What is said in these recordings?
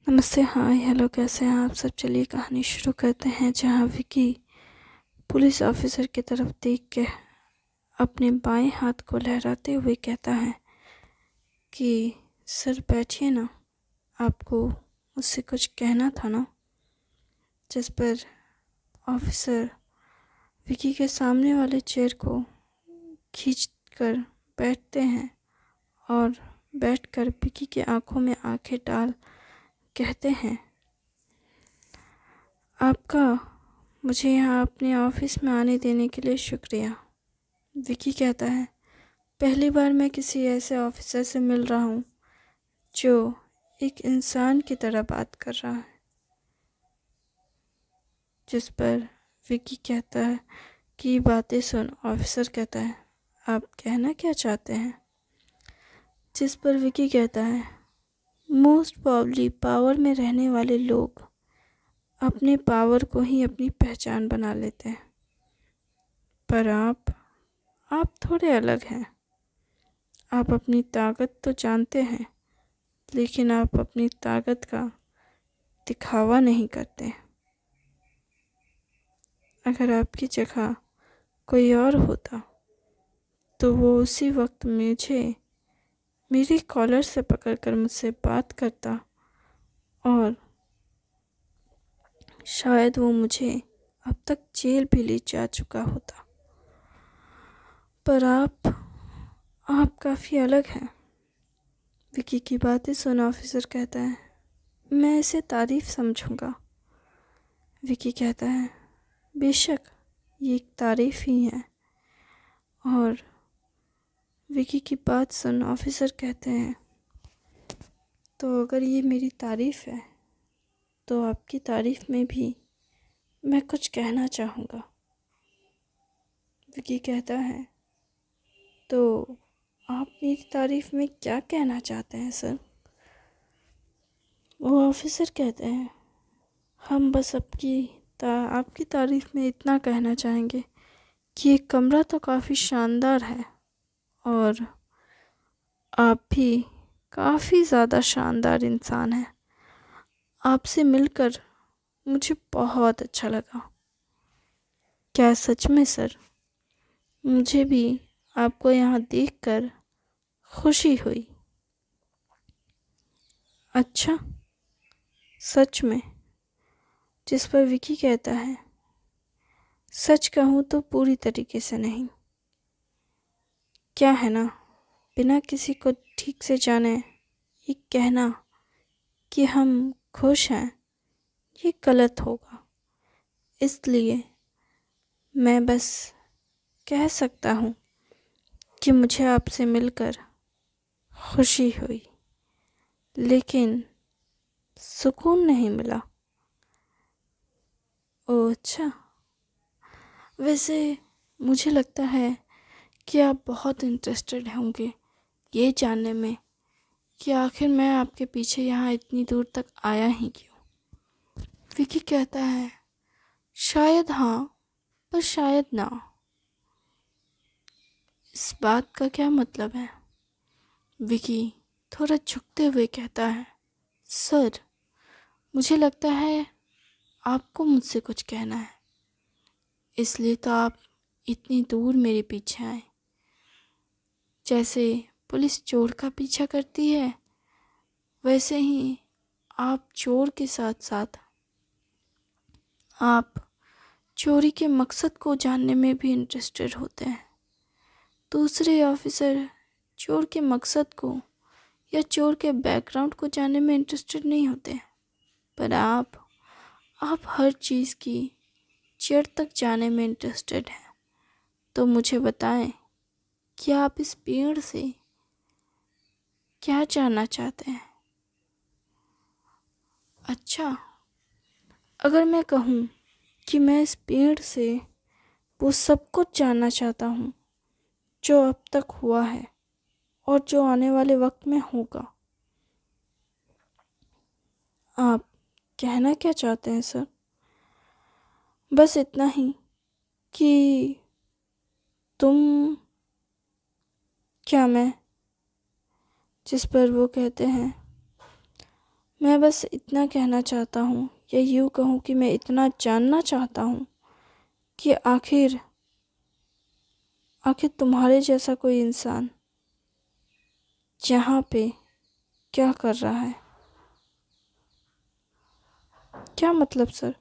नमस्ते, हाय, हेलो, कैसे हैं आप सब। चलिए कहानी शुरू करते हैं, जहाँ विकी पुलिस ऑफिसर की तरफ देख के अपने बाएं हाथ को लहराते हुए कहता है कि सर बैठिए ना, आपको मुझसे कुछ कहना था ना। जिस पर ऑफिसर विकी के सामने वाले चेयर को खींच कर बैठते हैं और बैठकर विकी की आंखों में आंखें डाल कहते हैं, आपका मुझे यहाँ अपने ऑफिस में आने देने के लिए शुक्रिया। विकी कहता है, पहली बार मैं किसी ऐसे ऑफिसर से मिल रहा हूँ जो एक इंसान की तरह बात कर रहा है। जिस पर विकी कहता है कि बातें सुन। ऑफिसर कहता है, आप कहना क्या चाहते हैं। जिस पर विकी कहता है, मोस्ट प्रॉब्ली पावर में रहने वाले लोग अपने पावर को ही अपनी पहचान बना लेते हैं, पर आप थोड़े अलग हैं। आप अपनी ताकत तो जानते हैं, लेकिन आप अपनी ताकत का दिखावा नहीं करते। अगर आपकी जगह कोई और होता तो वो उसी वक्त मुझे मेरी कॉलर से पकड़कर मुझसे बात करता और शायद वो मुझे अब तक जेल भी ले जा चुका होता। पर आप काफ़ी अलग हैं। विकी की बातें सुन ऑफिसर कहता है, मैं इसे तारीफ समझूंगा। विकी कहता है, बेशक ये एक तारीफ ही है। और विकी की बात सुन ऑफिसर कहते हैं, तो अगर ये मेरी तारीफ है तो आपकी तारीफ में भी मैं कुछ कहना चाहूँगा। विकी कहता है, तो आप मेरी तारीफ में क्या कहना चाहते हैं सर। वो ऑफिसर कहते हैं, हम बस आपकी तारीफ में इतना कहना चाहेंगे कि ये कमरा तो काफ़ी शानदार है और आप भी काफ़ी ज़्यादा शानदार इंसान हैं। आपसे मिलकर मुझे बहुत अच्छा लगा। क्या सच में सर? मुझे भी आपको यहाँ देखकर खुशी हुई। अच्छा, सच में? जिस पर विकी कहता है, सच कहूँ तो पूरी तरीके से नहीं। क्या है ना, बिना किसी को ठीक से जाने ये कहना कि हम खुश हैं, ये गलत होगा। इसलिए मैं बस कह सकता हूँ कि मुझे आपसे मिलकर खुशी हुई, लेकिन सुकून नहीं मिला। ओह अच्छा, वैसे मुझे लगता है कि आप बहुत इंटरेस्टेड होंगे ये जानने में कि आखिर मैं आपके पीछे यहाँ इतनी दूर तक आया ही क्यों। विकी कहता है, शायद हाँ, पर शायद ना। इस बात का क्या मतलब है। विकी थोड़ा झुकते हुए कहता है, सर मुझे लगता है आपको मुझसे कुछ कहना है, इसलिए तो आप इतनी दूर मेरे पीछे आए। जैसे पुलिस चोर का पीछा करती है, वैसे ही आप चोर के साथ साथ आप चोरी के मकसद को जानने में भी इंटरेस्टेड होते हैं। दूसरे ऑफिसर चोर के मकसद को या चोर के बैकग्राउंड को जानने में इंटरेस्टेड नहीं होते हैं, पर आप हर चीज़ की जड़ तक जाने में इंटरेस्टेड हैं। तो मुझे बताएं कि आप इस पेड़ से क्या जानना चाहते हैं। अच्छा, अगर मैं कहूँ कि मैं इस पेड़ से वो सब कुछ जानना चाहता हूँ जो अब तक हुआ है और जो आने वाले वक्त में होगा, आप कहना क्या चाहते हैं सर। बस इतना ही कि तुम क्या मैं। जिस पर वो कहते हैं, मैं बस इतना कहना चाहता हूँ, या यूँ कहूँ कि मैं इतना जानना चाहता हूँ कि आखिर आखिर तुम्हारे जैसा कोई इंसान यहाँ पे क्या कर रहा है। क्या मतलब सर?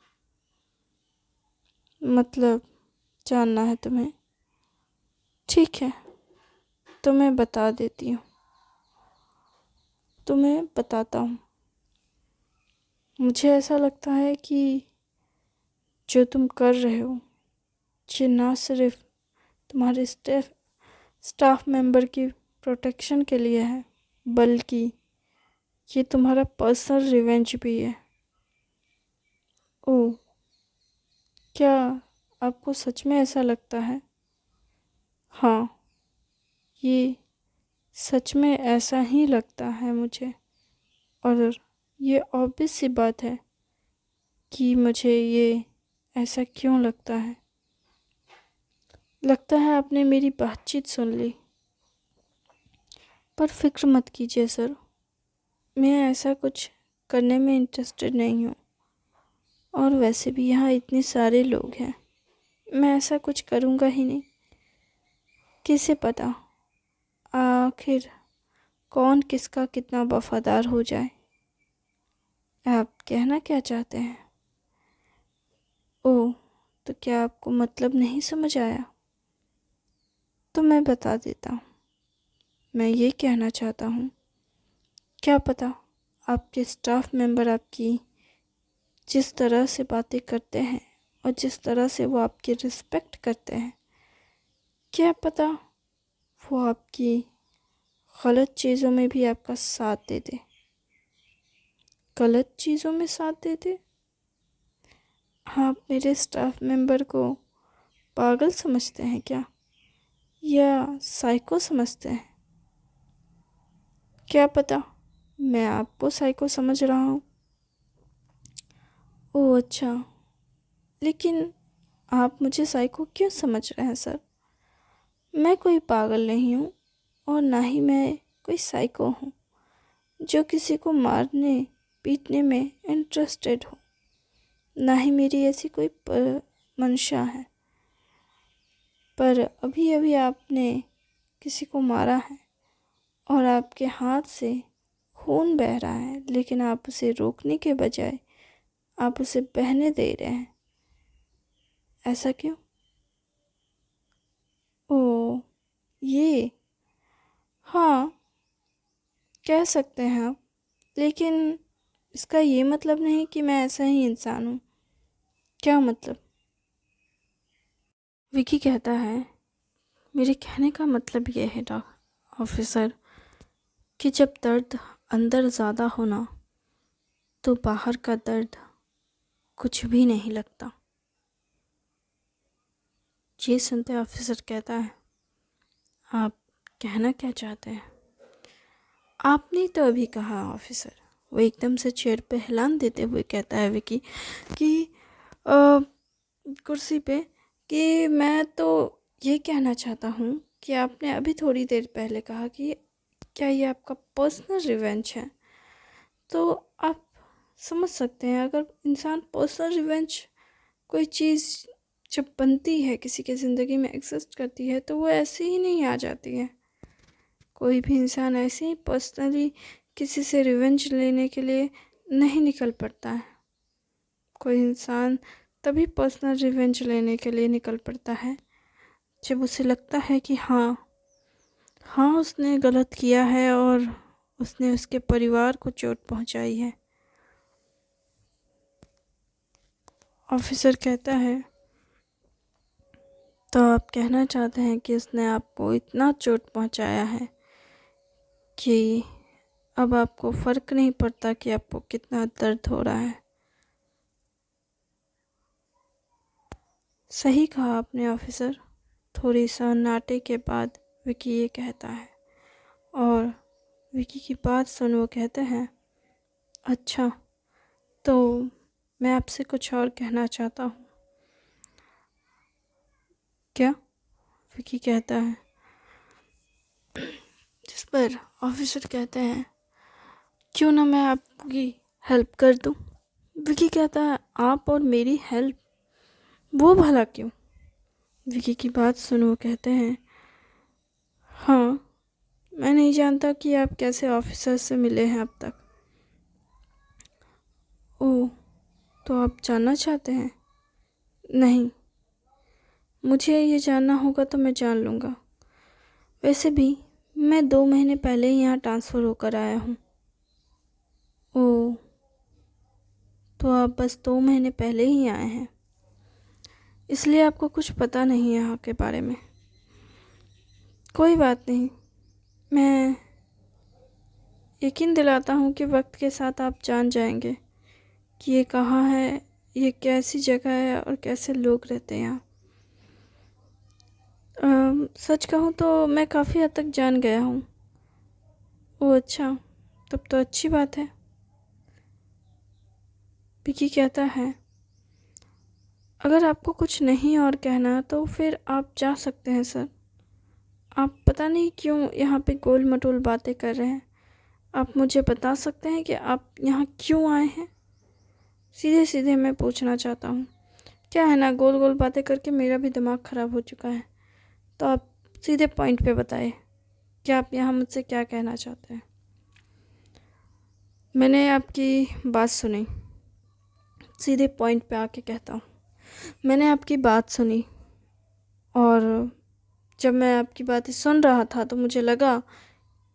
मतलब जानना है तुम्हें? ठीक है, तो मैं बता देती हूँ, तुम्हें बताता हूँ। मुझे ऐसा लगता है कि जो तुम कर रहे हो, ये ना सिर्फ तुम्हारे स्टाफ मेंबर की प्रोटेक्शन के लिए है, बल्कि ये तुम्हारा पर्सनल रिवेंज भी है। ओह, क्या आपको सच में ऐसा लगता है? हाँ, ये सच में ऐसा ही लगता है मुझे। और ये ऑब्वियस सी बात है कि मुझे ये ऐसा क्यों लगता है। लगता है आपने मेरी बातचीत सुन ली, पर फिक्र मत कीजिए सर, मैं ऐसा कुछ करने में इंटरेस्टेड नहीं हूँ। और वैसे भी यहाँ इतने सारे लोग हैं, मैं ऐसा कुछ करूँगा ही नहीं। किसे पता आखिर कौन किसका कितना वफादार हो जाए। आप कहना क्या चाहते हैं? ओह, तो क्या आपको मतलब नहीं समझ आया? तो मैं बता देता हूँ। मैं ये कहना चाहता हूँ, क्या पता आपके स्टाफ मेंबर आपकी जिस तरह से बातें करते हैं और जिस तरह से वो आपकी रिस्पेक्ट करते हैं, क्या पता वो आपकी गलत चीज़ों में भी आपका साथ दे दे। गलत चीज़ों में साथ दे दे? आप मेरे स्टाफ मेंबर को पागल समझते हैं क्या, या साइको समझते हैं? क्या पता मैं आपको साइको समझ रहा हूँ। ओह अच्छा, लेकिन आप मुझे साइको क्यों समझ रहे हैं सर? मैं कोई पागल नहीं हूँ, और ना ही मैं कोई साइको हूँ जो किसी को मारने पीटने में इंटरेस्टेड हो। ना ही मेरी ऐसी कोई मंशा है। पर अभी अभी आपने किसी को मारा है और आपके हाथ से खून बह रहा है, लेकिन आप उसे रोकने के बजाय आप उसे बहने दे रहे हैं। ऐसा क्यों? ओह, ये हाँ, कह सकते हैं आप, लेकिन इसका ये मतलब नहीं कि मैं ऐसा ही इंसान हूँ। क्या मतलब? विकी कहता है, मेरे कहने का मतलब ये है ऑफिसर, कि जब दर्द अंदर ज़्यादा होना तो बाहर का दर्द कुछ भी नहीं लगता। ये सुनते ऑफिसर कहता है, आप कहना क्या चाहते हैं? आपने तो अभी कहा ऑफिसर। वो एकदम से चेयर पे हिलान देते हुए कहता है विकी कि कुर्सी पे, कि मैं तो ये कहना चाहता हूँ कि आपने अभी थोड़ी देर पहले कहा कि क्या ये आपका पर्सनल रिवेंज है। तो आप समझ सकते हैं, अगर इंसान पर्सनल रिवेंज कोई चीज़ जब बनती है, किसी की ज़िंदगी में एग्जिस्ट करती है, तो वो ऐसे ही नहीं आ जाती है। कोई भी इंसान ऐसे ही पर्सनली किसी से रिवेंज लेने के लिए नहीं निकल पड़ता है। कोई इंसान तभी पर्सनल रिवेंज लेने के लिए निकल पड़ता है जब उसे लगता है कि हाँ हाँ, उसने गलत किया है और उसने उसके परिवार को चोट पहुंचाई है। ऑफिसर कहता है, तो आप कहना चाहते हैं कि उसने आपको इतना चोट पहुंचाया है कि अब आपको फ़र्क नहीं पड़ता कि आपको कितना दर्द हो रहा है। सही कहा आपने ऑफिसर। थोड़ी सन्नाटे के बाद विकी ये कहता है, और विकी की बात सुन वो कहते हैं, अच्छा, तो मैं आपसे कुछ और कहना चाहता हूँ। क्या? विकी कहता है, जिस पर ऑफिसर कहते हैं, क्यों ना मैं आपकी हेल्प कर दूँ। विकी कहता है, आप और मेरी हेल्प? वो भला क्यों? विकी की बात सुन वो कहते हैं, हाँ, मैं नहीं जानता कि आप कैसे ऑफिसर से मिले हैं अब तक। ओह, तो आप जानना चाहते हैं? नहीं, मुझे ये जानना होगा तो मैं जान लूँगा। वैसे भी मैं 2 महीने पहले ही यहाँ ट्रांसफ़र होकर आया हूँ। ओह, तो आप बस 2 महीने पहले ही आए हैं, इसलिए आपको कुछ पता नहीं है यहाँ के बारे में। कोई बात नहीं, मैं यकीन दिलाता हूँ कि वक्त के साथ आप जान जाएंगे कि ये कहाँ है, ये कैसी जगह है और कैसे लोग रहते हैं यहाँ। सच कहूँ तो मैं काफ़ी हद तक जान गया हूँ। ओह अच्छा, तब तो अच्छी बात है। विकी कहता है, अगर आपको कुछ नहीं और कहना तो फिर आप जा सकते हैं सर। आप पता नहीं क्यों यहाँ पे गोल मटोल बातें कर रहे हैं। आप मुझे बता सकते हैं कि आप यहाँ क्यों आए हैं? सीधे सीधे मैं पूछना चाहता हूँ। क्या है ना, गोल गोल बातें करके मेरा भी दिमाग ख़राब हो चुका है। तो आप सीधे पॉइंट पे बताइए कि आप यहाँ मुझसे क्या कहना चाहते हैं। मैंने आपकी बात सुनी, सीधे पॉइंट पे आके कहता हूँ। मैंने आपकी बात सुनी और जब मैं आपकी बातें सुन रहा था तो मुझे लगा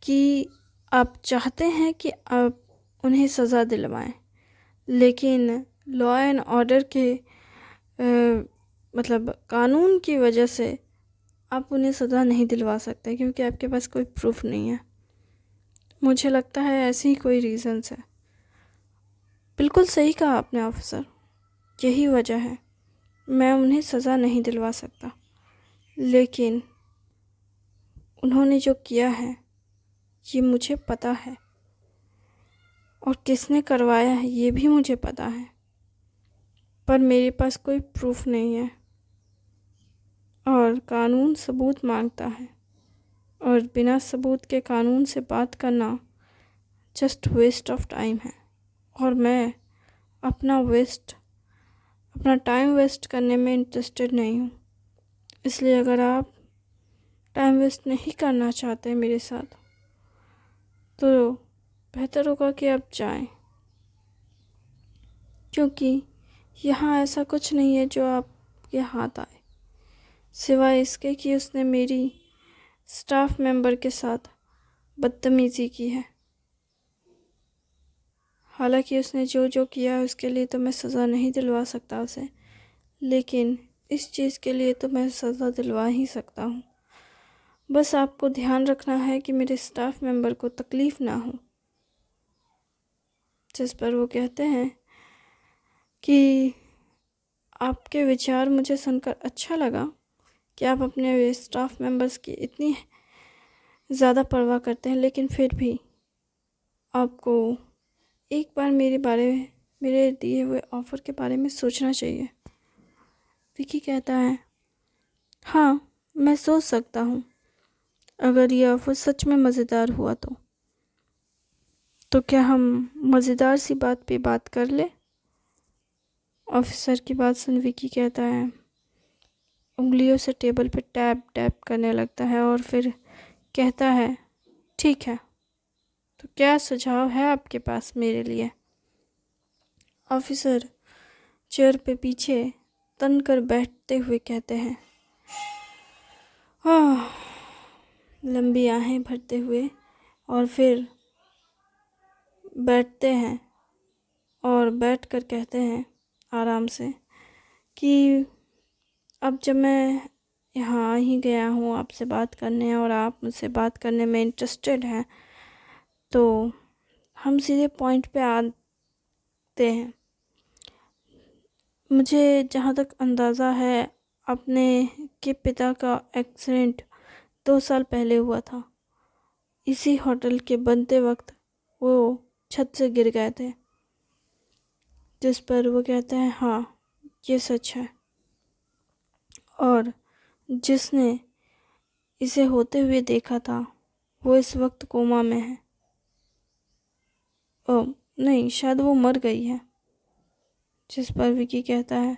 कि आप चाहते हैं कि आप उन्हें सज़ा दिलवाएं, लेकिन लॉ एंड ऑर्डर के मतलब कानून की वजह से आप उन्हें सज़ा नहीं दिलवा सकते क्योंकि आपके पास कोई प्रूफ नहीं है। मुझे लगता है ऐसे ही कोई रीज़न्स है। बिल्कुल सही कहा आपने ऑफिसर, यही वजह है मैं उन्हें सज़ा नहीं दिलवा सकता। लेकिन उन्होंने जो किया है ये मुझे पता है और किसने करवाया है ये भी मुझे पता है, पर मेरे पास कोई प्रूफ नहीं है और कानून सबूत मांगता है और बिना सबूत के कानून से बात करना जस्ट वेस्ट ऑफ टाइम है और मैं अपना टाइम वेस्ट करने में इंटरेस्टेड नहीं हूँ। इसलिए अगर आप टाइम वेस्ट नहीं करना चाहते मेरे साथ तो बेहतर होगा कि आप जाएं, क्योंकि यहाँ ऐसा कुछ नहीं है जो आपके हाथ आए, सिवाय इसके कि उसने मेरी स्टाफ मेंबर के साथ बदतमीज़ी की है। हालांकि उसने जो जो किया है उसके लिए तो मैं सज़ा नहीं दिलवा सकता उसे, लेकिन इस चीज़ के लिए तो मैं सज़ा दिलवा ही सकता हूँ। बस आपको ध्यान रखना है कि मेरे स्टाफ मेंबर को तकलीफ़ ना हो। जिस पर वो कहते हैं कि आपके विचार मुझे सुनकर अच्छा लगा कि आप अपने स्टाफ मेंबर्स की इतनी ज़्यादा परवाह करते हैं, लेकिन फिर भी आपको एक बार मेरे दिए हुए ऑफ़र के बारे में सोचना चाहिए। विकी कहता है, हाँ, मैं सोच सकता हूँ, अगर ये ऑफ़र सच में मज़ेदार हुआ तो क्या हम मज़ेदार सी बात पे बात कर ले? ऑफिसर की बात सुन विकी कहता है, उंगलियों से टेबल पे टैप टैप करने लगता है और फिर कहता है, ठीक है, तो क्या सुझाव है आपके पास मेरे लिए? ऑफिसर चेयर पे पीछे तन कर बैठते हुए कहते हैं, हाँ, लंबी आहें भरते हुए और फिर बैठते हैं और बैठकर कहते हैं आराम से कि अब जब मैं यहाँ आ ही गया हूँ आपसे बात करने और आप मुझसे बात करने में इंटरेस्टेड हैं, तो हम सीधे पॉइंट पे आते हैं। मुझे जहाँ तक अंदाज़ा है अपने के पिता का एक्सीडेंट 2 साल पहले हुआ था। इसी होटल के बनते वक्त वो छत से गिर गए थे। जिस पर वो कहते हैं, हाँ, ये सच है और जिसने इसे होते हुए देखा था वो इस वक्त कोमा में है। नहीं, शायद वो मर गई है। जिस पर विकी कहता है,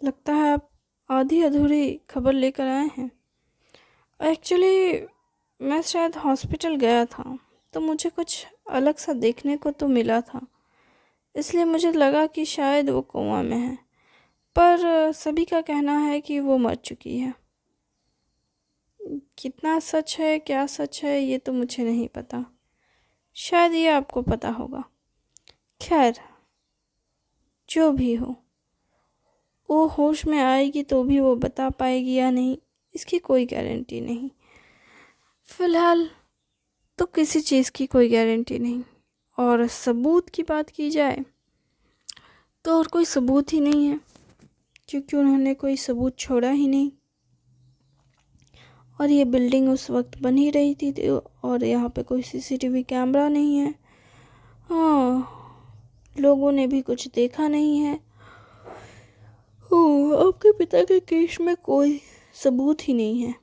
लगता है आप आधी अधूरी खबर लेकर आए हैं। एक्चुअली मैं शायद हॉस्पिटल गया था, तो मुझे कुछ अलग सा देखने को तो मिला था, इसलिए मुझे लगा कि शायद वो कोमा में है। पर सभी का कहना है कि वो मर चुकी है। कितना सच है, क्या सच है, ये तो मुझे नहीं पता। शायद ये आपको पता होगा। खैर, जो भी हो, वो होश में आएगी तो भी वो बता पाएगी या नहीं, इसकी कोई गारंटी नहीं। फिलहाल तो किसी चीज़ की कोई गारंटी नहीं। और सबूत की बात की जाए तो और कोई सबूत ही नहीं है, क्योंकि उन्होंने कोई सबूत छोड़ा ही नहीं। और ये बिल्डिंग उस वक्त बन ही रही थी, और यहाँ पे कोई सीसीटीवी कैमरा नहीं है। हाँ, लोगों ने भी कुछ देखा नहीं है। आपके पिता के केस में कोई सबूत ही नहीं है।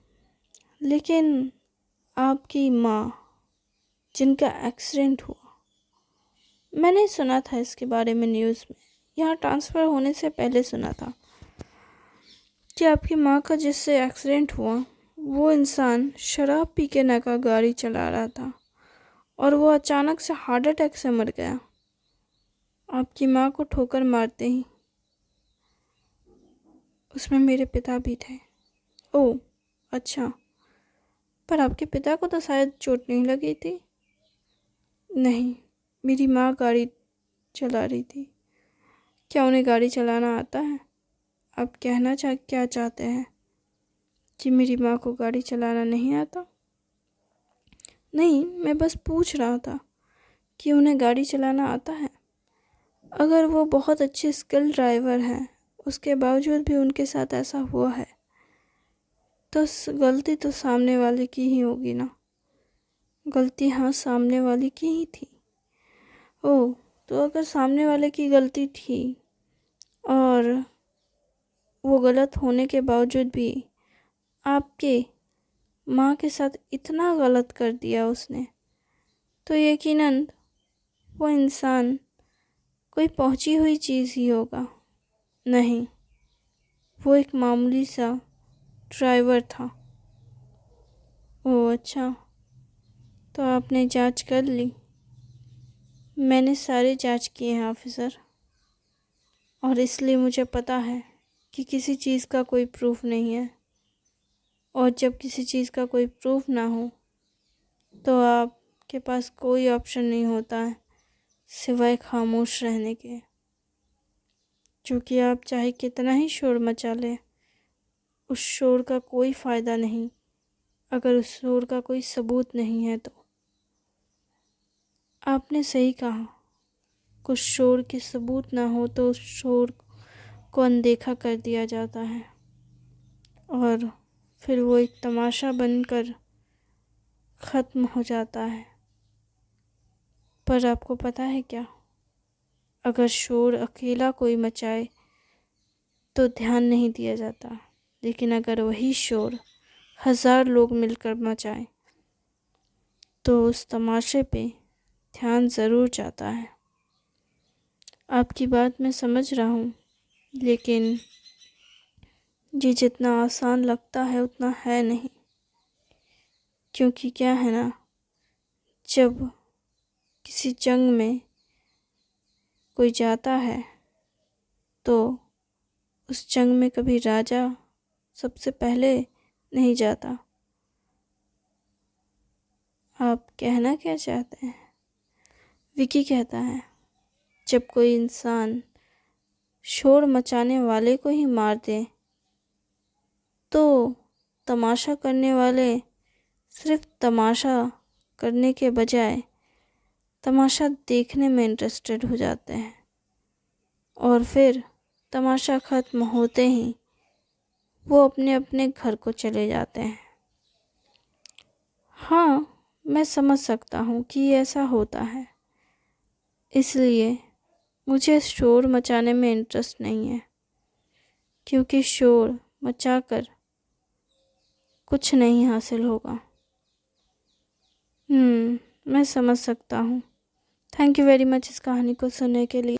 लेकिन आपकी माँ, जिनका एक्सीडेंट हुआ, मैंने सुना था इसके बारे में न्यूज़ में, यहाँ ट्रांसफ़र होने से पहले सुना था कि आपकी माँ का जिससे एक्सीडेंट हुआ, वो इंसान शराब पी के नका गाड़ी चला रहा था और वो अचानक से हार्ट अटैक से मर गया, आपकी माँ को ठोकर मारते ही। उसमें मेरे पिता भी थे। ओह अच्छा, पर आपके पिता को तो शायद चोट नहीं लगी थी। नहीं, मेरी माँ गाड़ी चला रही थी। क्या उन्हें गाड़ी चलाना आता है? आप कहना क्या चाहते हैं कि मेरी माँ को गाड़ी चलाना नहीं आता? नहीं, मैं बस पूछ रहा था कि उन्हें गाड़ी चलाना आता है। अगर वो बहुत अच्छे स्किल ड्राइवर हैं, उसके बावजूद भी उनके साथ ऐसा हुआ है, तो गलती तो सामने वाले की ही होगी ना। गलती हाँ, सामने वाले की ही थी। ओह, तो अगर सामने वाले की गलती थी और वो गलत होने के बावजूद भी आपके माँ के साथ इतना गलत कर दिया उसने, तो यकीनन वो इंसान कोई पहुंची हुई चीज़ ही होगा। नहीं, वो एक मामूली सा ड्राइवर था। ओह अच्छा, तो आपने जांच कर ली? मैंने सारे जांच किए हैं ऑफिसर, और इसलिए मुझे पता है कि किसी चीज़ का कोई प्रूफ नहीं है। और जब किसी चीज़ का कोई प्रूफ ना हो तो आपके पास कोई ऑप्शन नहीं होता है सिवाय खामोश रहने के। क्योंकि आप चाहे कितना ही शोर मचा लें, उस शोर का कोई फ़ायदा नहीं अगर उस शोर का कोई सबूत नहीं है तो। आपने सही कहा, कुछ शोर के सबूत ना हो तो उस शोर को अनदेखा कर दिया जाता है और फिर वो एक तमाशा बनकर ख़त्म हो जाता है। पर आपको पता है क्या, अगर शोर अकेला कोई मचाए तो ध्यान नहीं दिया जाता, लेकिन अगर वही शोर 1000 लोग मिलकर मचाए तो उस तमाशे पे ध्यान ज़रूर जाता है। आपकी बात मैं समझ रहा हूँ, लेकिन ये जितना आसान लगता है उतना है नहीं। क्योंकि क्या है ना, जब किसी जंग में कोई जाता है तो उस जंग में कभी राजा सबसे पहले नहीं जाता। आप कहना क्या चाहते हैं? विकी कहता है, जब कोई इंसान शोर मचाने वाले को ही मार दे तो तमाशा करने वाले सिर्फ तमाशा करने के बजाय तमाशा देखने में इंटरेस्टेड हो जाते हैं और फिर तमाशा ख़त्म होते ही वो अपने अपने घर को चले जाते हैं। हाँ, मैं समझ सकता हूँ कि ऐसा होता है, इसलिए मुझे शोर मचाने में इंटरेस्ट नहीं है, क्योंकि शोर मचाकर कुछ नहीं हासिल होगा। मैं समझ सकता हूँ। थैंक यू वेरी मच इस कहानी को सुनने के लिए।